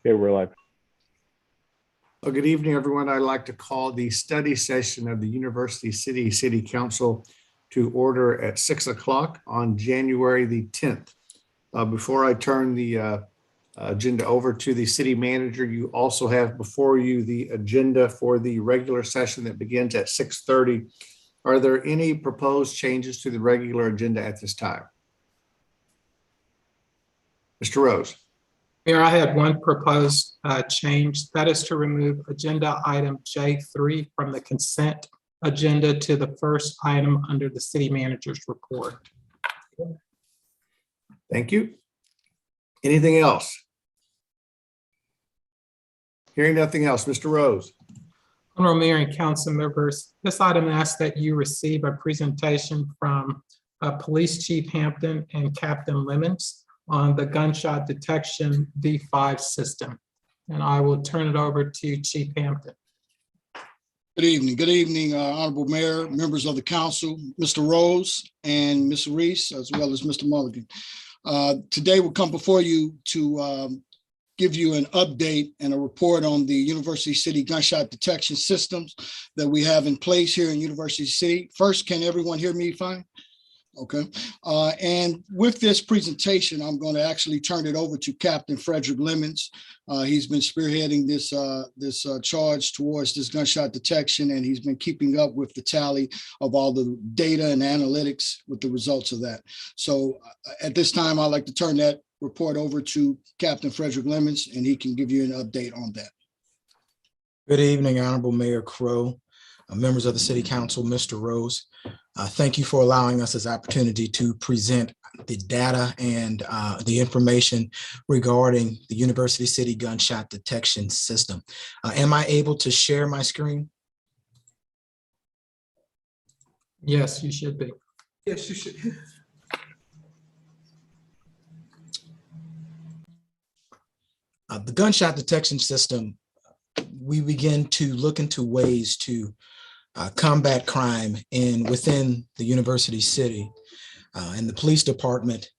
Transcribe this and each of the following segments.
Okay, we're live. Well, good evening, everyone. I'd like to call the study session of the University City Council to order at 6 o'clock on January the 10th. Before I turn the agenda over to the city manager, you also have before you the agenda for the regular session that begins at 6:30. Are there any proposed changes to the regular agenda at this time? Mr. Rose. Mayor, I had one proposed change. That is to remove agenda item J3 from the consent agenda to the first item under the city manager's report. Thank you. Anything else? Hearing nothing else, Mr. Rose. Honorable Mayor and council members, this item asks that you receive a presentation from Police Chief Hampton and Captain Lemons on the gunshot detection V5 system. And I will turn it over to Chief Hampton. Good evening, Honorable Mayor, members of the council, Mr. Rose and Ms. Reese, as well as Mr. Mulligan. Today we'll come before you to give you an update and a report on the University City gunshot detection systems that we have in place here in University City. First, can everyone hear me fine? Okay, and with this presentation, I'm going to actually turn it over to Captain Frederick Lemons. He's been spearheading this charge towards this gunshot detection, and he's been keeping up with the tally of all the data and analytics with the results of that. So at this time, I'd like to turn that report over to Captain Frederick Lemons, and he can give you an update on that. Good evening, Honorable Mayor Crow, members of the City Council, Mr. Rose. Thank you for allowing us this opportunity to present the data and the information regarding the University City gunshot detection system. Am I able to share my screen? Yes, you should be. Yes, you should. The gunshot detection system, we begin to look into ways to combat crime within the University City, and the police department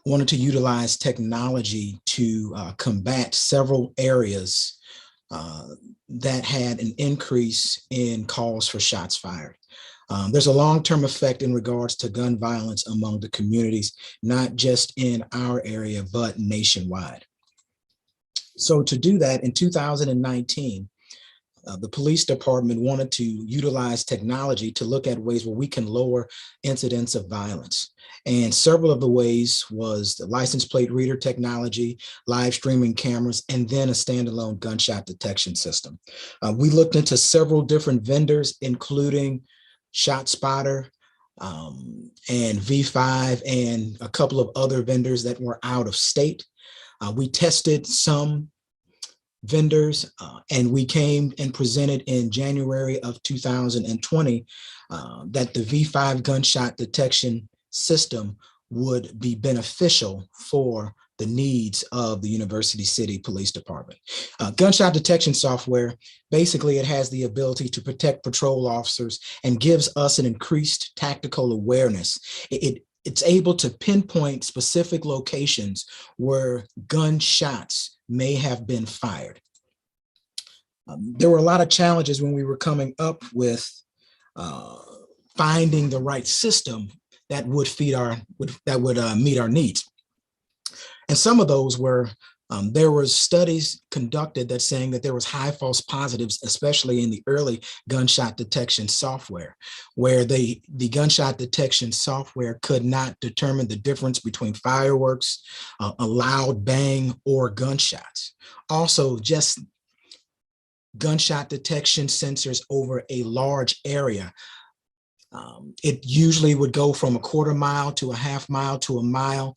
wanted to utilize technology to combat several areas that had an increase in calls for shots fired. There's a long-term effect in regards to gun violence among the communities, not just in our area, but nationwide. So to do that, in 2019, the police department wanted to utilize technology to look at ways where we can lower incidents of violence. And several of the ways was the license plate reader technology, live streaming cameras, and then a standalone gunshot detection system. We looked into several different vendors, including ShotSpotter and V5 and a couple of other vendors that were out of state. We tested some vendors and we came and presented in January of 2020 that the V5 gunshot detection system would be beneficial for the needs of the University City Police Department. Gunshot detection software, basically it has the ability to protect patrol officers and gives us an increased tactical awareness. It's able to pinpoint specific locations where gunshots may have been fired. There were a lot of challenges when we were coming up with finding the right system that would meet our needs. And some of those were, there were studies conducted that saying that there was high false positives, especially in the early gunshot detection software, where the gunshot detection software could not determine the difference between fireworks, a loud bang, or gunshots. Also, just gunshot detection sensors over a large area. It usually would go from a quarter mile to a half mile to a mile,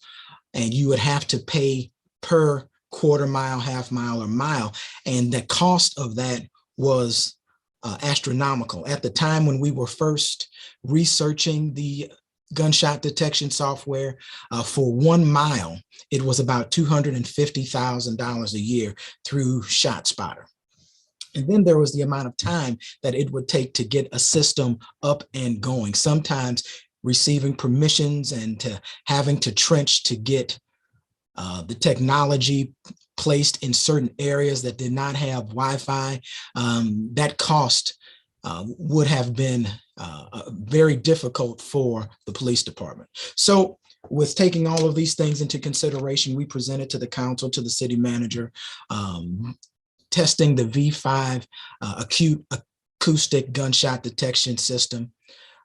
and you would have to pay per quarter mile, half mile, or mile. And the cost of that was astronomical. At the time when we were first researching the gunshot detection software, for 1 mile, it was about $250,000 a year through ShotSpotter. And then there was the amount of time that it would take to get a system up and going, sometimes receiving permissions and having to trench to get the technology placed in certain areas that did not have Wi-Fi, that cost would have been very difficult for the police department. So with taking all of these things into consideration, we presented to the council, to the city manager, testing the V5 acute acoustic gunshot detection system.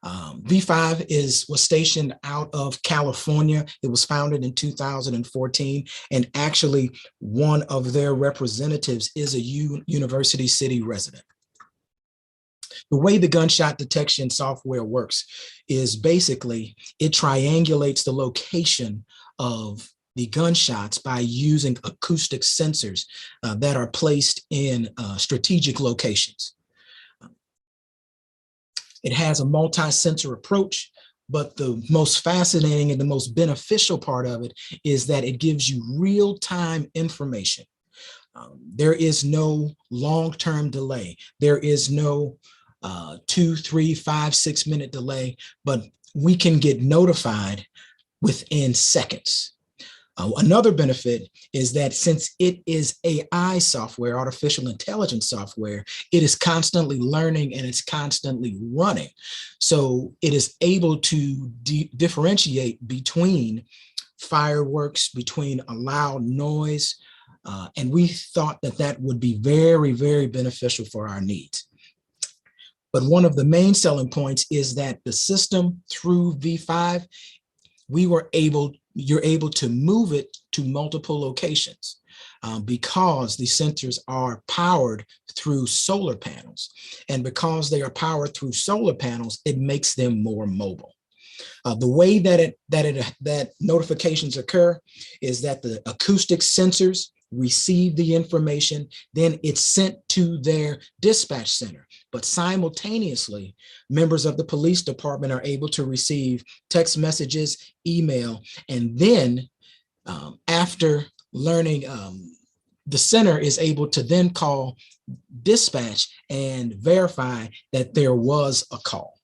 V5 was stationed out of California. It was founded in 2014, and actually one of their representatives is a University City resident. The way the gunshot detection software works is basically it triangulates the location of the gunshots by using acoustic sensors that are placed in strategic locations. It has a multi-sensor approach, but the most fascinating and the most beneficial part of it is that it gives you real-time information. There is no long-term delay. There is no 2, 3, 5, 6 minute delay, but we can get notified within seconds. Another benefit is that since it is AI software, artificial intelligence software, it is constantly learning and it's constantly running. So it is able to differentiate between fireworks, between a loud noise, and we thought that that would be very, very beneficial for our needs. But one of the main selling points is that the system through V5, you're able to move it to multiple locations because the sensors are powered through solar panels. And because they are powered through solar panels, it makes them more mobile. The way that notifications occur is that the acoustic sensors receive the information, then it's sent to their dispatch center. But simultaneously, members of the police department are able to receive text messages, email, and then after learning, the center is able to then call dispatch and verify that there was a call.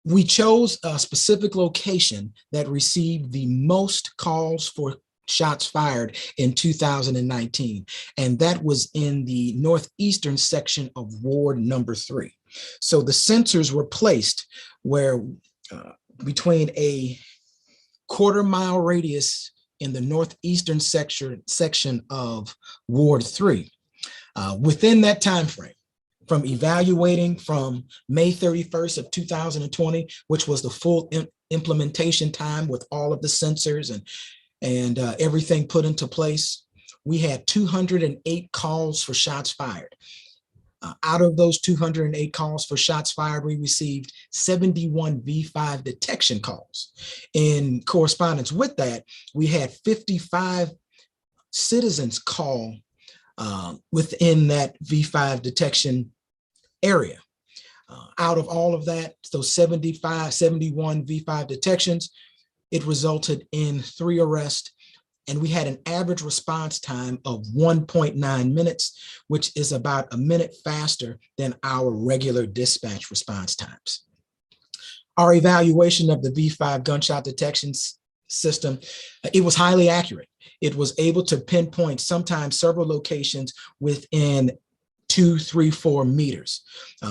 We chose a specific location that received the most calls for shots fired in 2019, and that was in the northeastern section of Ward number 3. So the sensors were placed where between a quarter-mile radius in the northeastern section of Ward 3. Within that time frame, from evaluating from May 31st of 2020, which was the full implementation time with all of the sensors and everything put into place, we had 208 calls for shots fired. Out of those 208 calls for shots fired, we received 71 V5 detection calls. In correspondence with that, we had 55 citizens call within that V5 detection area. Out of all of that, those 71 V5 detections, it resulted in 3 arrests, and we had an average response time of 1.9 minutes, which is about a minute faster than our regular dispatch response times. Our evaluation of the V5 gunshot detection system, it was highly accurate. It was able to pinpoint sometimes several locations within 2, 3, 4 meters.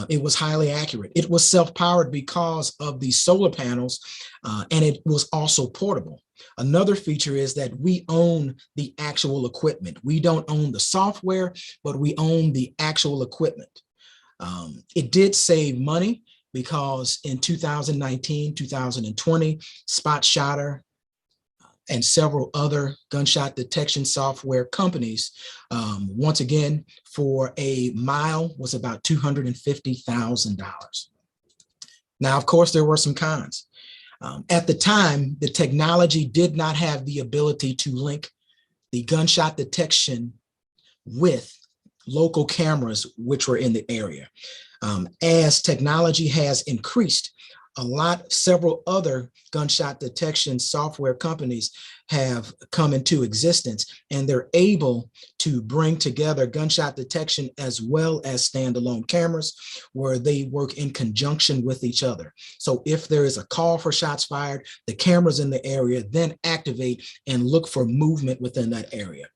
It was highly accurate. It was self-powered because of the solar panels, and it was also portable. Another feature is that we own the actual equipment. We don't own the software, but we own the actual equipment. It did save money because in 2019, 2020, Spot Shotter and several other gunshot detection software companies, once again, for a mile was about $250,000. Now, of course, there were some cons. At the time, the technology did not have the ability to link the gunshot detection with local cameras which were in the area. As technology has increased, several other gunshot detection software companies have come into existence, and they're able to bring together gunshot detection as well as standalone cameras where they work in conjunction with each other. So if there is a call for shots fired, the cameras in the area then activate and look for movement within that area.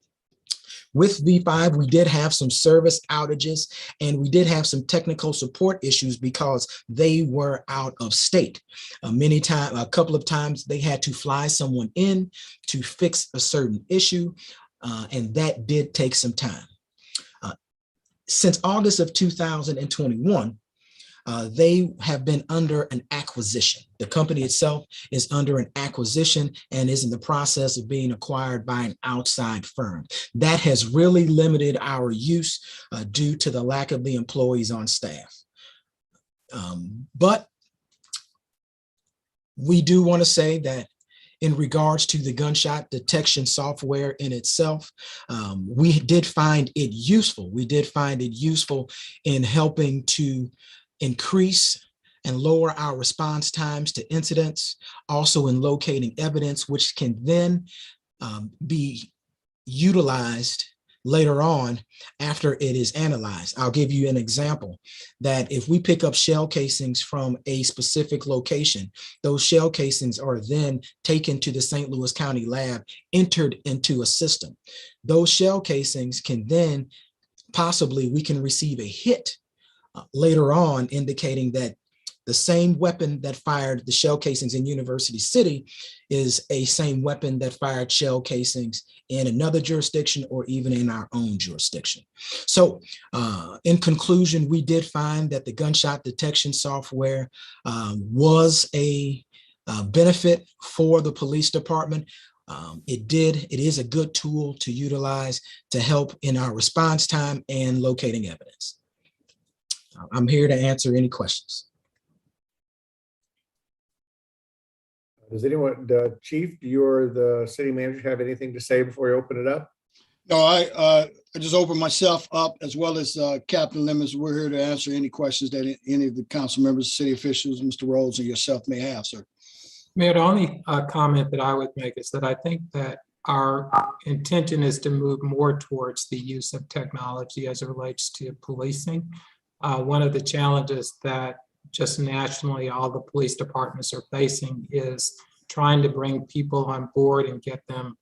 With V5, we did have some service outages and we did have some technical support issues because they were out of state. A couple of times they had to fly someone in to fix a certain issue, and that did take some time. Since August of 2021, they have been under an acquisition. The company itself is under an acquisition and is in the process of being acquired by an outside firm. That has really limited our use due to the lack of the employees on staff. But we do want to say that in regards to the gunshot detection software in itself, we did find it useful. We did find it useful in helping to increase and lower our response times to incidents, also in locating evidence, which can then be utilized later on after it is analyzed. I'll give you an example that if we pick up shell casings from a specific location, those shell casings are then taken to the St. Louis County lab, entered into a system. Those shell casings can then possibly, we can receive a hit later on indicating that the same weapon that fired the shell casings in University City is a same weapon that fired shell casings in another jurisdiction or even in our own jurisdiction. So in conclusion, we did find that the gunshot detection software was a benefit for the police department. It is a good tool to utilize to help in our response time and locating evidence. I'm here to answer any questions. Does anyone, Chief, you or the city manager have anything to say before we open it up? No, I just opened myself up as well as Captain Lemons. We're here to answer any questions that any of the council members, city officials, Mr. Rhodes, and yourself may have, sir. Mayor, the only comment that I would make is that I think that our intention is to move more towards the use of technology as it relates to policing. One of the challenges that just nationally all the police departments are facing is trying to bring people on board and get them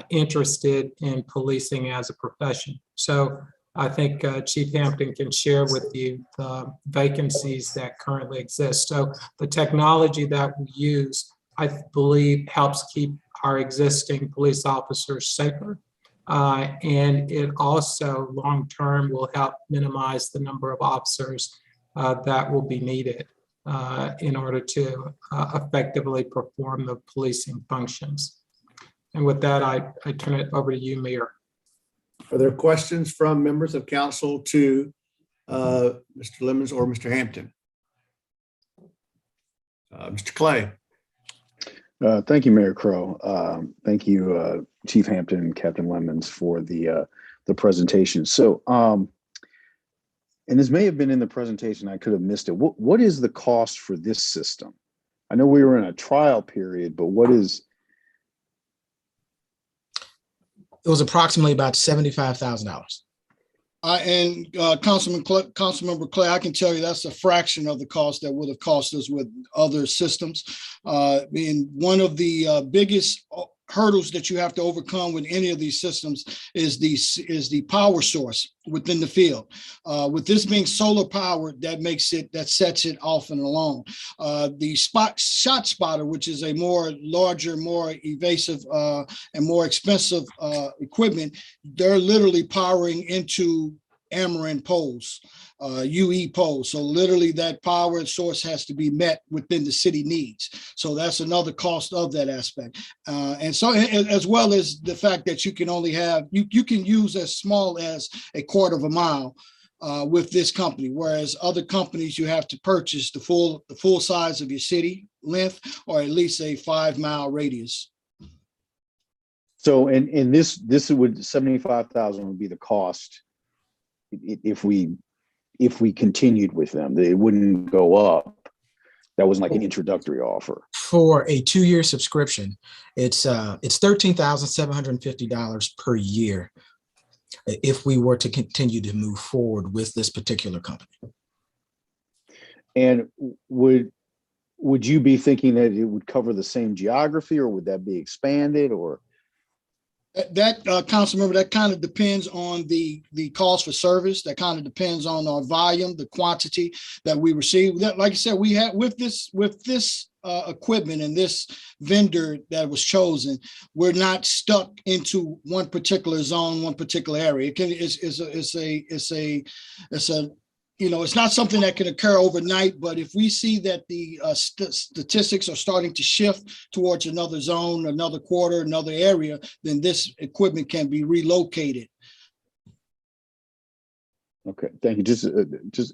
interested in policing as a profession. So I think Chief Hampton can share with you the vacancies that currently exist. So the technology that we use, I believe, helps keep our existing police officers safer. And it also long-term will help minimize the number of officers that will be needed in order to effectively perform the policing functions. And with that, I turn it over to you, Mayor. Are there questions from members of council to Mr. Lemons or Mr. Hampton? Mr. Clay. Thank you, Mayor Crow. Thank you, Chief Hampton and Captain Lemons for the presentation. So, and this may have been in the presentation, I could have missed it. What is the cost for this system? I know we were in a trial period, but what is? It was approximately about $75,000. And Councilmember Clay, I can tell you that's a fraction of the cost that would have cost us with other systems. And one of the biggest hurdles that you have to overcome with any of these systems is the power source within the field. With this being solar powered, that sets it off and alone. The shot spotter, which is a larger, more evasive and more expensive equipment, they're literally powering into Amarin poles, UE poles. So literally that power source has to be met within the city needs. So that's another cost of that aspect. And so as well as the fact that you can only have, you can use as small as a quarter of a mile with this company, whereas other companies you have to purchase the full size of your city length or at least a 5-mile radius. So, and this would 75,000 would be the cost if we continued with them. It wouldn't go up. That wasn't like an introductory offer. For a 2-year subscription, it's $13,750 per year if we were to continue to move forward with this particular company. And would you be thinking that it would cover the same geography, or would that be expanded? Or council member, that kind of depends on the cost for service. That kind of depends on our volume, the quantity that we receive. That, like I said, we have with this equipment and this vendor that was chosen, we're not stuck into one particular zone, one particular area. It's not something that can occur overnight, but if we see that the statistics are starting to shift towards another zone, another quarter, another area, then this equipment can be relocated. okay, thank you. Just a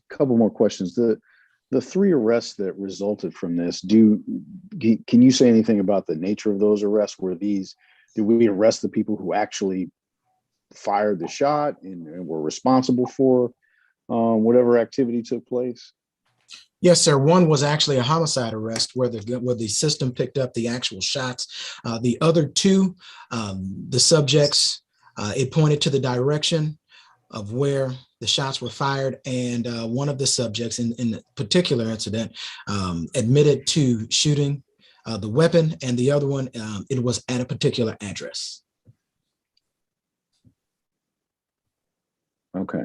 couple more questions. The 3 arrests that resulted from this, can you say anything about the nature of those arrests? Did we arrest the people who actually fired the shot and were responsible for whatever activity took place? Yes, sir. One was actually a homicide arrest where the system picked up the actual shots. The other 2, the subjects, it pointed to the direction of where the shots were fired, and one of the subjects in the particular incident admitted to shooting the weapon, and the other one, it was at a particular address. Okay.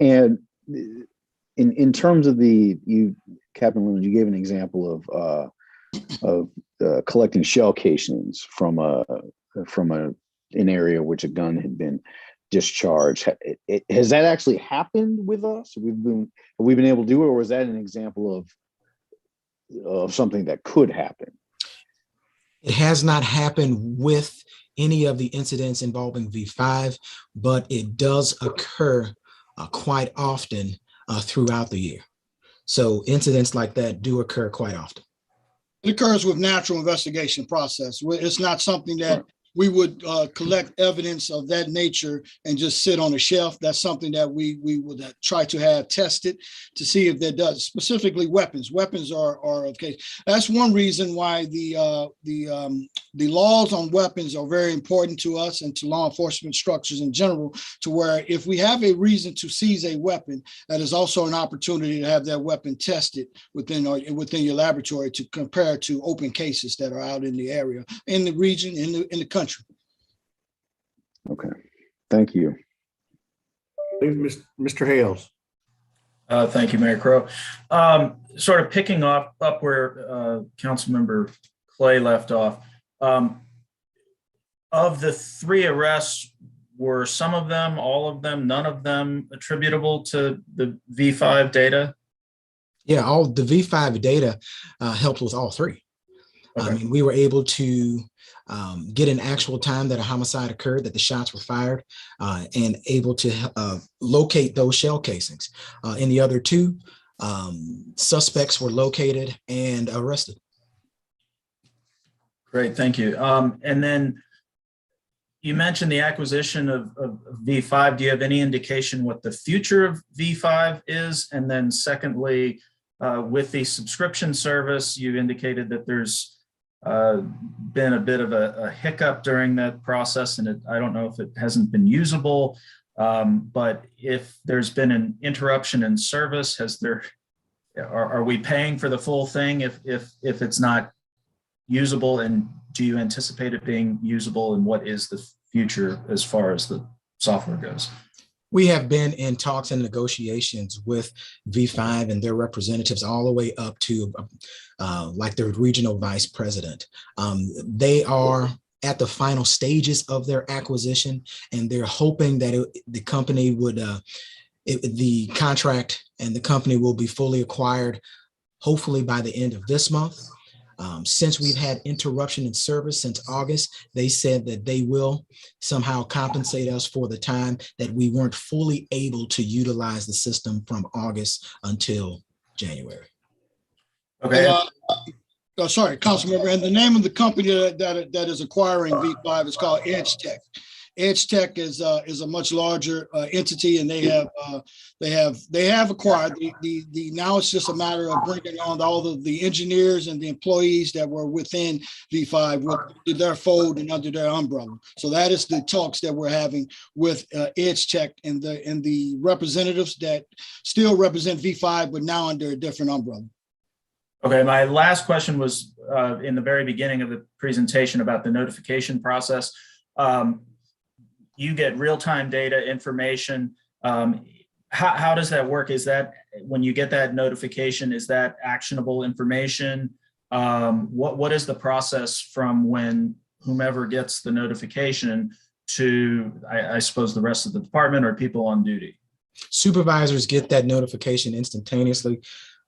And in terms of Captain Lemons, you gave an example of collecting shell casings from an area which a gun had been discharged. Has that actually happened with us? Have we been able to do it, or was that an example of something that could happen? It has not happened with any of the incidents involving V5, but it does occur quite often throughout the year. So incidents like that do occur quite often. It occurs with natural investigation process. It's not something that we would collect evidence of that nature and just sit on a shelf. That's something that we would try to have tested to see if that does. Specifically, weapons. Weapons are okay. That's one reason why the laws on weapons are very important to us and to law enforcement structures in general. To where if we have a reason to seize a weapon, that is also an opportunity to have that weapon tested within your laboratory to compare to open cases that are out in the area, in the region, in the country. Okay, thank you. Mr. Hales. Thank you, Mayor Crow. Sort of picking up where Councilmember Clay left off. Of the 3 arrests, were some of them, all of them, none of them attributable to the V5 data? Yeah, all the V5 data helped with all 3. Okay. I mean, we were able to get an actual time that a homicide occurred, that the shots were fired, and able to locate those shell casings. In the other 2, suspects were located and arrested. Great, thank you. And then you mentioned the acquisition of V5. Do you have any indication what the future of V5 is? And then secondly, with the subscription service, you indicated that there's been a bit of a hiccup during that process, and I don't know if it hasn't been usable, but if there's been an interruption in service, are we paying for the full thing if it's not usable, and do you anticipate it being usable, and what is the future as far as the software goes? We have been in talks and negotiations with V5 and their representatives all the way up to like their regional vice president. They are at the final stages of their acquisition, and they're hoping that the company would, the contract and the company will be fully acquired, hopefully by the end of this month. Since we've had interruption in service since August, they said that they will somehow compensate us for the time that we weren't fully able to utilize the system from August until January. Okay. Sorry, Councilmember, and the name of the company that is acquiring V5 is called Edge Tech. Edge Tech is a much larger entity, and they have acquired the now it's just a matter of bringing on all of the engineers and the employees that were within V5 with their fold and under their umbrella. So that is the talks that we're having with Edge Tech and the representatives that still represent V5, but now under a different umbrella. Okay, my last question was in the very beginning of the presentation about the notification process. You get real-time data information. How does that work? Is that when you get that notification, is that actionable information? What is the process from when whomever gets the notification to, I suppose, the rest of the department or people on duty? Supervisors get that notification instantaneously,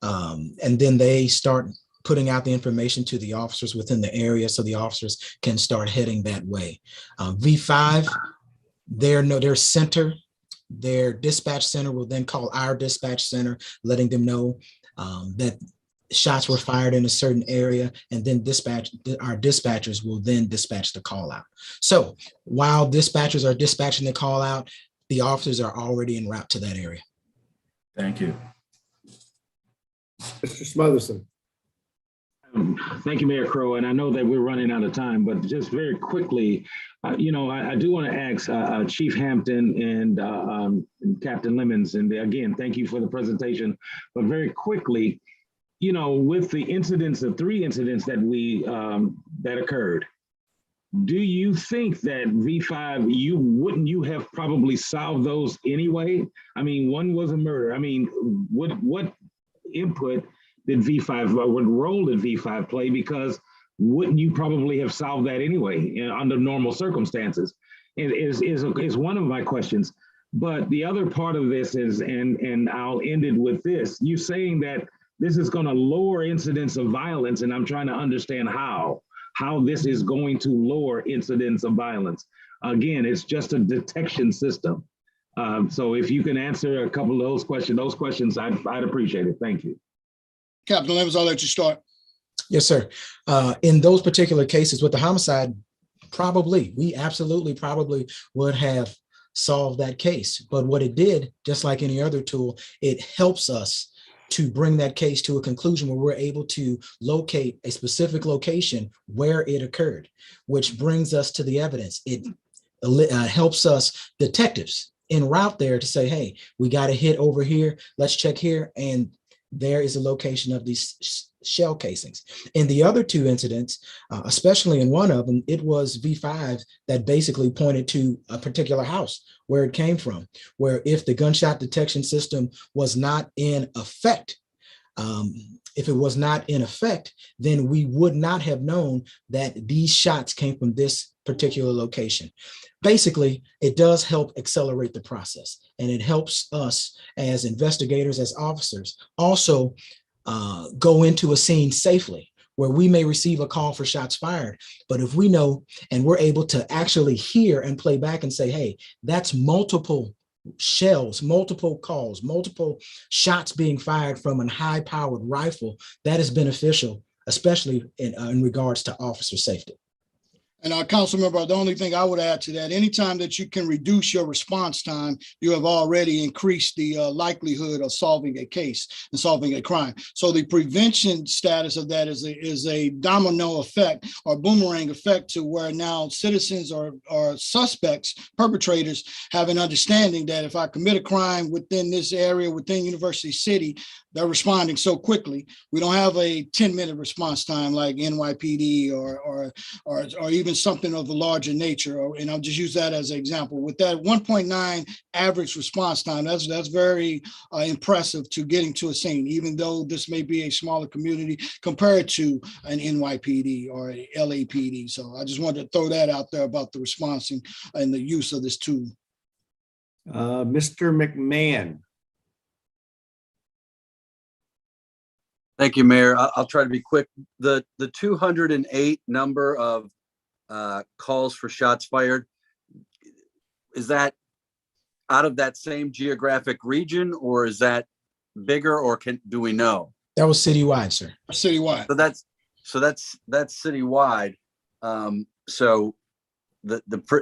and then they start putting out the information to the officers within the area so the officers can start heading that way. V5, their center, their dispatch center will then call our dispatch center, letting them know that shots were fired in a certain area, and then our dispatchers will then dispatch the call out. So while dispatchers are dispatching the call out, the officers are already en route to that area. Thank you. Mr. Smotherson. Thank you, Mayor Crow. And I know that we're running out of time, but just very quickly, I do want to ask Chief Hampton and Captain Lemons, and again, thank you for the presentation. But very quickly, with the incidents, the 3 incidents that that occurred, do you think that V5, you have probably solved those anyway? I mean, one was a murder. I mean, what input did V5, or what role did V5 play? Because wouldn't you probably have solved that anyway under normal circumstances? Is one of my questions. But the other part of this is, and I'll end it with this, you saying that this is going to lower incidents of violence, and I'm trying to understand how this is going to lower incidents of violence. Again, it's just a detection system. So if you can answer a couple of those questions, I'd appreciate it. Thank you. Captain Lemons, I'll let you start. Yes, sir. In those particular cases with the homicide, we absolutely probably would have solved that case. But what it did, just like any other tool, it helps us to bring that case to a conclusion where we're able to locate a specific location where it occurred, which brings us to the evidence. It helps us detectives en route there to say, hey, we got a hit over here, let's check here, and there is a location of these shell casings. In the other 2 incidents, especially in one of them, it was V5 that basically pointed to a particular house where it came from, where if the gunshot detection system was not in effect, then we would not have known that these shots came from this particular location. Basically, it does help accelerate the process, and it helps us as investigators, as officers, also go into a scene safely, where we may receive a call for shots fired. But if we know and we're able to actually hear and play back and say, hey, that's multiple shells, multiple calls, multiple shots being fired from a high-powered rifle, that is beneficial, especially in regards to officer safety. And council member, the only thing I would add to that, anytime that you can reduce your response time, you have already increased the likelihood of solving a case and solving a crime. So the prevention status of that is a domino effect or boomerang effect to where now citizens or suspects, perpetrators, have an understanding that if I commit a crime within this area, within University City, they're responding so quickly. We don't have a 10-minute response time like NYPD or even something of a larger nature. And I'll just use that as an example. With that 1.9 average response time, that's very impressive to getting to a scene, even though this may be a smaller community compared to an NYPD or a LAPD. So I just wanted to throw that out there about the response and the use of this tool. Mr. McMahon. Thank you, Mayor. I'll try to be quick. The 208 number of calls for shots fired, is that out of that same geographic region, or is that bigger, or do we know? That was citywide, sir. Citywide. So that's citywide. So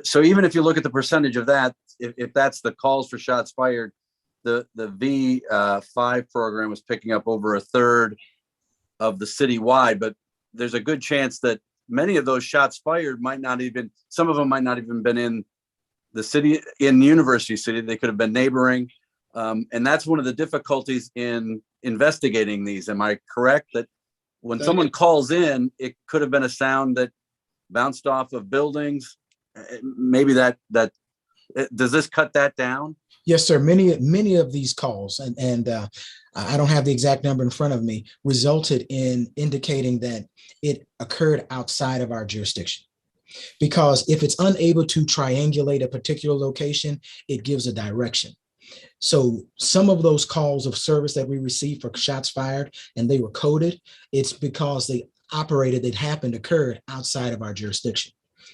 so even if you look at the percentage of that, if that's the calls for shots fired, the V5 program was picking up over a third of the citywide, but there's a good chance that many of those shots fired some of them might not even been in the city, in University City. They could have been neighboring. And that's one of the difficulties in investigating these. Am I correct that when someone calls in, it could have been a sound that bounced off of buildings? Maybe that does this cut that down? Yes, sir. Many of these calls, and I don't have the exact number in front of me, resulted in indicating that it occurred outside of our jurisdiction. Because if it's unable to triangulate a particular location, it gives a direction. So some of those calls of service that we received for shots fired and they were coded, it's because they occurred outside of our jurisdiction.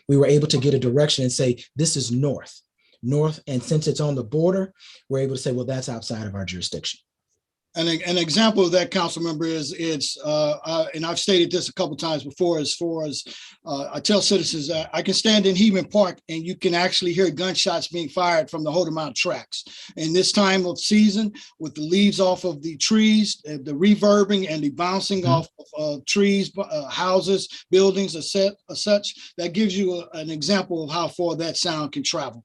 We were able to get a direction and say, this is north. And since it's on the border, we're able to say, well, that's outside of our jurisdiction. An example of that, council member, is and I've stated this a couple times before, as far as I tell citizens, I can stand in Heman Park and you can actually hear gunshots being fired from the Hodemount tracks. In this time of season, with the leaves off of the trees, the reverbing and the bouncing off of trees, houses, buildings, such, that gives you an example of how far that sound can travel.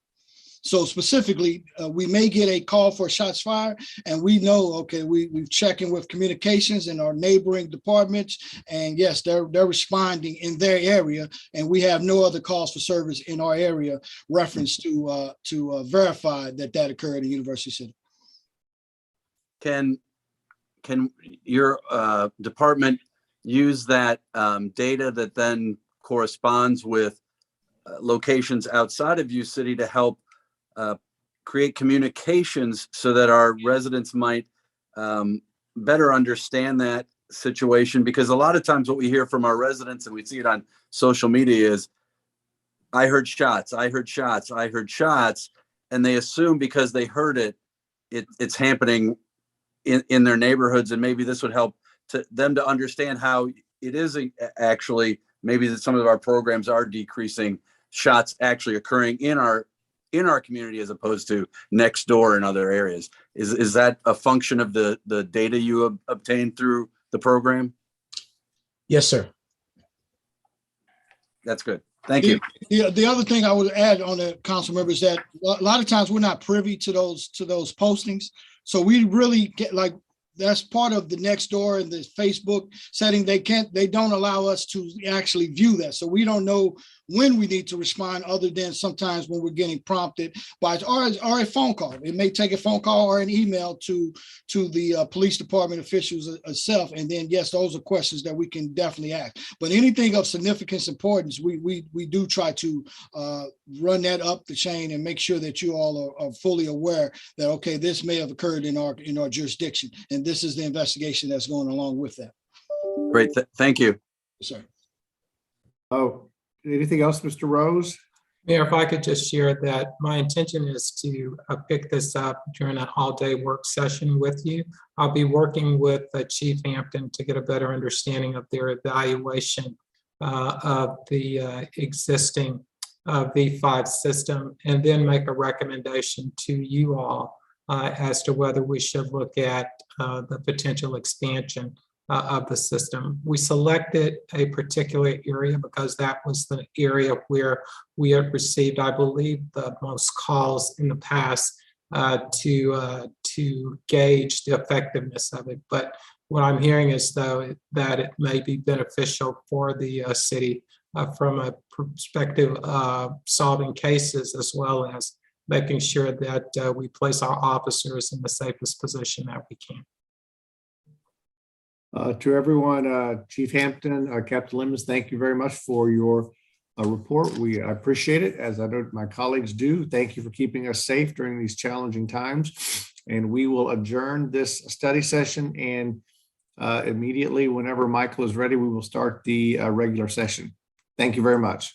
So specifically, we may get a call for shots fired, and we know, okay, we've checking with communications in our neighboring departments, and yes, they're responding in their area, and we have no other calls for service in our area reference to verify that occurred in University City. Can your department use that data that then corresponds with locations outside of U City to help create communications so that our residents might better understand that situation? Because a lot of times what we hear from our residents, and we see it on social media, is I heard shots, I heard shots, I heard shots, and they assume because they heard it's happening in their neighborhoods, and maybe this would help them to understand how it is actually, maybe that some of our programs are decreasing shots actually occurring in our community as opposed to next door in other areas. Is that a function of the data you obtained through the program? Yes, sir. That's good. Thank you. The other thing I would add on the council member is that a lot of times we're not privy to those postings. So we really get, like, that's part of the next door and the Facebook setting. They don't allow us to actually view that. So we don't know when we need to respond, other than sometimes when we're getting prompted by or a phone call. It may take a phone call or an email to the police department officials itself. And then, yes, those are questions that we can definitely ask. But anything of significance, importance, we do try to run that up the chain and make sure that you all are fully aware that, okay, this may have occurred in our jurisdiction, and this is the investigation that's going along with that. Great. Thank you. Yes, sir. Oh, anything else, Mr. Rose? Mayor, if I could just share that my intention is to pick this up during an all-day work session with you. I'll be working with Chief Hampton to get a better understanding of their evaluation of the existing V5 system, and then make a recommendation to you all as to whether we should look at the potential expansion of the system. We selected a particular area because that was the area where we had received, I believe, the most calls in the past to gauge the effectiveness of it. But what I'm hearing is, though, that it may be beneficial for the city from a perspective of solving cases, as well as making sure that we place our officers in the safest position that we can. To everyone, Chief Hampton, Captain Lemons, thank you very much for your report. I appreciate it, as I know my colleagues do. Thank you for keeping us safe during these challenging times. And we will adjourn this study session, and immediately, whenever Michael is ready, we will start the regular session. Thank you very much.